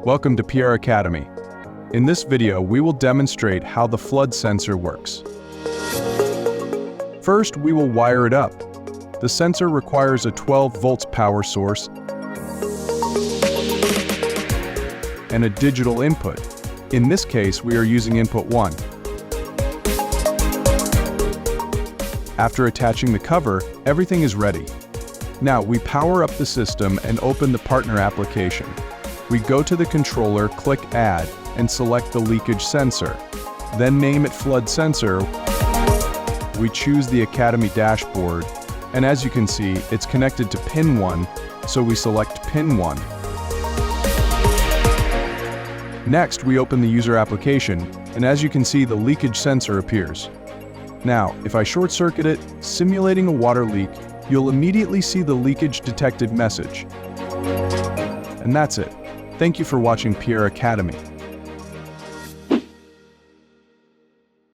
Welcome to PIERRE Academy. In this video, we will demonstrate how the flood sensor works. First, we will wire it up. The sensor requires a 12 volts power source and a digital input. In this case, we are using input 1. After attaching the cover, everything is ready. Now, we power up the system and open the partner application. We go to the controller, click Add, and select the leakage sensor. Then name it Flood Sensor. We choose the Academy dashboard, and as you can see, it's connected to pin 1, so we select pin 1. Next, we open the user application, and as you can see, the leakage sensor appears. Now, if I short-circuit it, simulating a water leak, you'll immediately see the leakage detected message. And that's it. Thank you for watching PIERRE Academy.